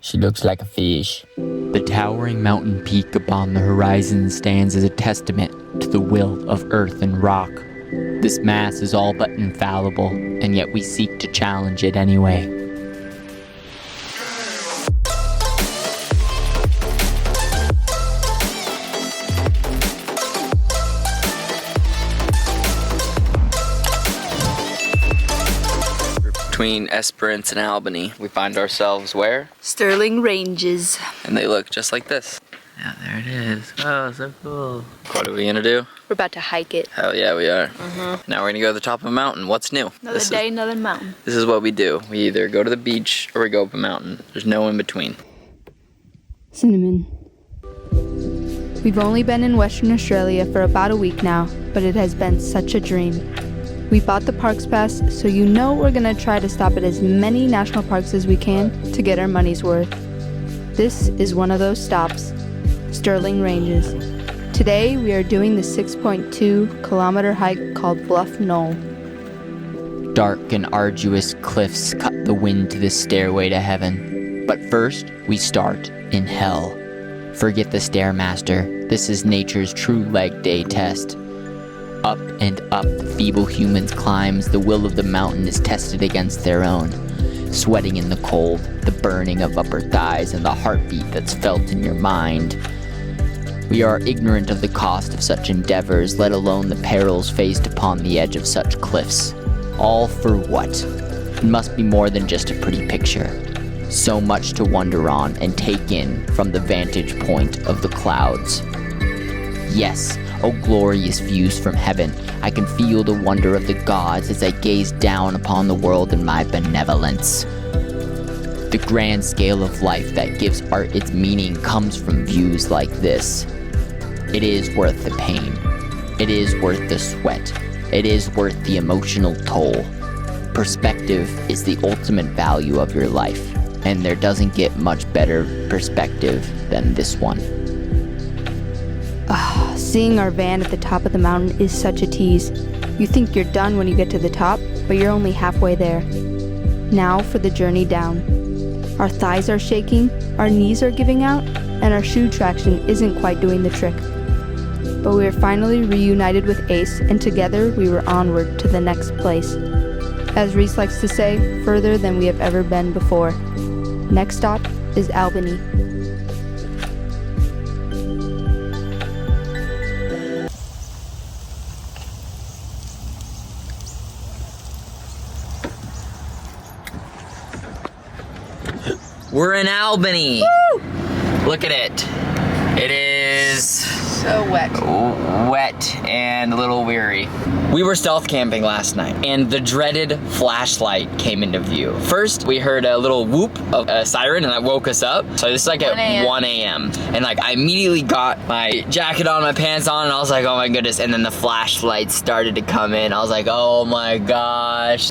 She looks like a fish. The towering mountain peak upon the horizon stands as a testament to the will of earth and rock. This mass is all but infallible, and yet we seek to challenge it anyway. Between Esperance and Albany, we find ourselves where? Stirling Ranges. And they look just like this. Yeah, there it is. Oh, so cool. What are we gonna do? We're about to hike it. Hell yeah, we are. Now we're gonna go to the top of a mountain. What's new? Another day, another mountain. This is what we do. We either go to the beach or we go up a mountain. There's no in between. Cinnamon. We've only been in Western Australia for about a week now, but it has been such a dream. We bought the Parks Pass, so you know we're gonna try to stop at as many national parks as we can to get our money's worth. This is one of those stops, Stirling Ranges. Today we are doing the 6.2-kilometer hike called Bluff Knoll. Dark and arduous cliffs cut the wind to this stairway to heaven. But first, we start in hell. Forget the Stairmaster. This is nature's true leg day test. Up and up the feeble humans climbs, the will of the mountain is tested against their own. Sweating in the cold, the burning of upper thighs, and the heartbeat that's felt in your mind. We are ignorant of the cost of such endeavors, let alone the perils faced upon the edge of such cliffs. All for what? It must be more than just a pretty picture. So much to wonder on and take in from the vantage point of the clouds. Yes, oh glorious views from heaven. I can feel the wonder of the gods as I gaze down upon the world in my benevolence. The grand scale of life that gives art its meaning comes from views like this. It is worth the pain. It is worth the sweat. It is worth the emotional toll. Perspective is the ultimate value of your life, and there doesn't get much better perspective than this one. Seeing our van at the top of the mountain is such a tease. You think you're done when you get to the top, but you're only halfway there. Now for the journey down. Our thighs are shaking, our knees are giving out, and our shoe traction isn't quite doing the trick. But we are finally reunited with Ace, and together we were onward to the next place. As Rhys likes to say, further than we have ever been before. Next stop is Albany. We're in Albany. Woo! Look at it. It is So wet. wet and a little weary. We were stealth camping last night and the dreaded flashlight came into view. First, we heard a little whoop of a siren and that woke us up. So this is like at 1 a.m. And like I immediately got my jacket on, my pants on, and I was like, oh my goodness. And then the flashlight started to come in. I was like, oh my gosh.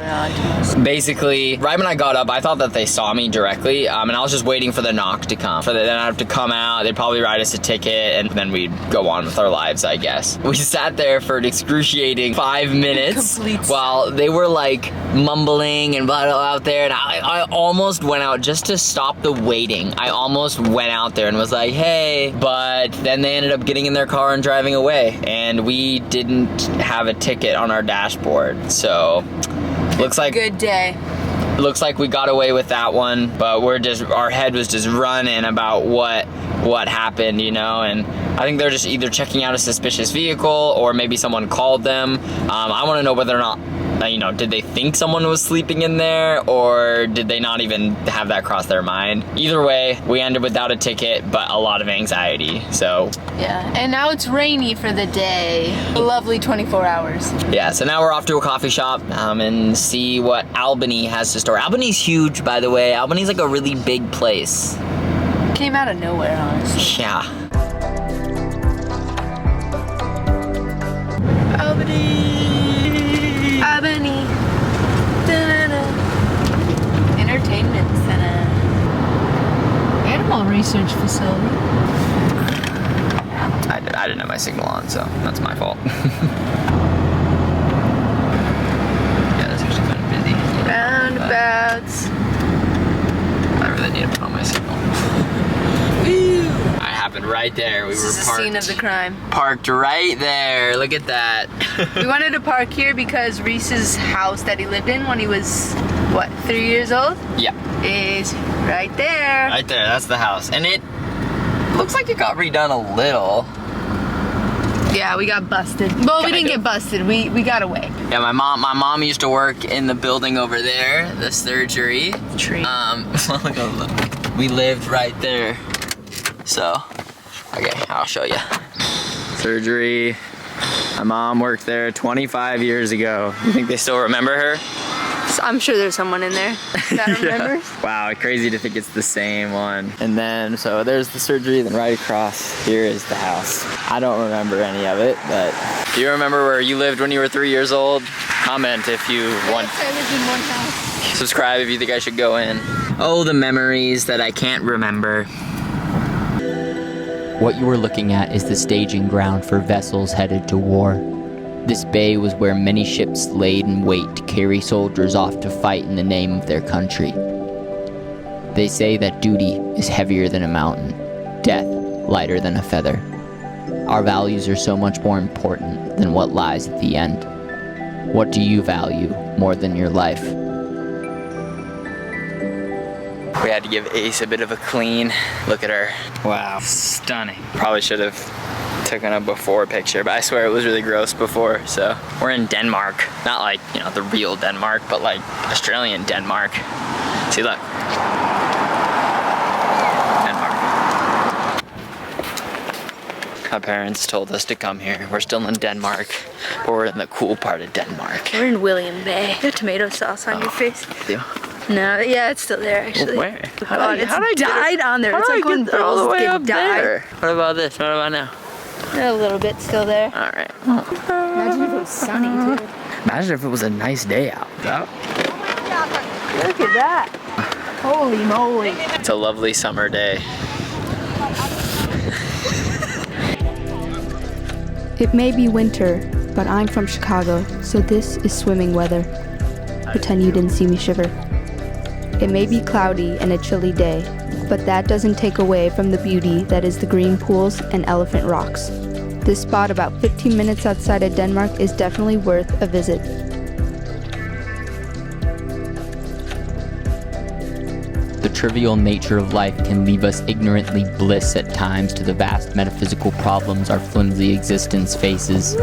Basically, right when I got up, I thought that they saw me directly, and I was just waiting for the knock to come. Then I'd have to come out, they'd probably write us a ticket, and then we'd go on with our lives, I guess. We sat there for an excruciating 5 minutes while they were like mumbling and blah, blah, out there, and I almost went out just to stop the waiting. I almost went out there and was like, hey, but then they ended up getting in their car and driving away, and we didn't have a ticket on our dashboard, so looks like Good day. looks like we got away with that one, but our head was just running about what happened, you know, and I think they're just either checking out a suspicious vehicle or maybe someone called them. I want to know whether or not, you know, did they think someone was sleeping in there, or did they not even have that cross their mind? Either way, we ended without a ticket, but a lot of anxiety, so. Yeah, and now it's rainy for the day. A lovely 24 hours. Yeah, so now we're off to a coffee shop and see what Albany has to store. Albany's huge, by the way. Albany's like a really big place. Came out of nowhere, honestly. Yeah. Albany. Da-da-da. Entertainment center. Animal research facility. I didn't have my signal on, so that's my fault. Yeah, that's actually kind of busy. Roundabouts. Whatever the deal. need to put on my signal. Woo! I happened right there. We were This is the parked. scene of the crime. Parked right there. Look at that. We wanted to park here because Rhys's house that he lived in when he was, what, 3 years old? Yeah. Is right there. Right there. That's the house. And it looks like it got redone a little. Yeah, we got busted. Well, we didn't get busted. We got away. Yeah, my mom used to work in the building over there, the surgery. Tree. Look, we lived right there. So, okay, I'll show you. Surgery. My mom worked there 25 years ago. You think they still remember her? I'm sure there's someone in there that remembers. Wow, crazy to think it's the same one. And then, so there's the surgery, then right across here is the house. I don't remember any of it, but do you remember where you lived when you were 3 years old? Comment if you want. I lived in one house. Subscribe if you think I should go in. Oh, the memories that I can't remember. What you are looking at is the staging ground for vessels headed to war. This bay was where many ships laid in wait to carry soldiers off to fight in the name of their country. They say that duty is heavier than a mountain, death lighter than a feather. Our values are so much more important than what lies at the end. What do you value more than your life? We had to give Ace a bit of a clean. Look at her. Wow, stunning. Probably should have taken a before picture, but I swear it was really gross before. So we're in Denmark. Not like, you know, the real Denmark, but like Australian Denmark. See, look. Denmark. My parents told us to come here. We're still in Denmark, but we're in the cool part of Denmark. We're in William Bay. You have tomato sauce on your face. Yeah. No, yeah, it's still there actually. Where? God, it's dyed on there. It's like when all the girls way get up dyed. there? What about this? What about now? A little bit still there. All right. Imagine if it was sunny too. Imagine if it was a nice day out. Look at that. Holy moly. It's a lovely summer day. It may be winter, but I'm from Chicago, so this is swimming weather. Pretend you didn't see me shiver. It may be cloudy and a chilly day, but that doesn't take away from the beauty that is the green pools and Elephant Rocks. This spot about 15 minutes outside of Denmark is definitely worth a visit. The trivial nature of life can leave us ignorantly bliss at times to the vast metaphysical problems our flimsy existence faces.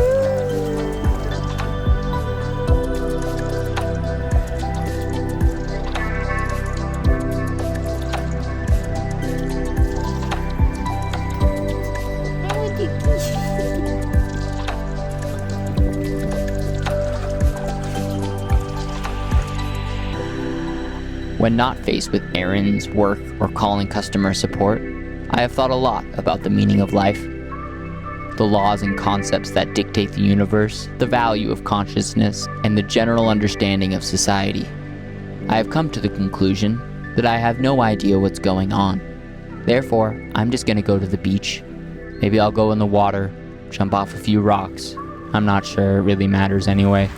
When not faced with errands, work, or calling customer support, I have thought a lot about the meaning of life, the laws and concepts that dictate the universe, the value of consciousness, and the general understanding of society. I have come to the conclusion that I have no idea what's going on. Therefore, I'm just gonna go to the beach. Maybe I'll go in the water, jump off a few rocks. I'm not sure it really matters anyway.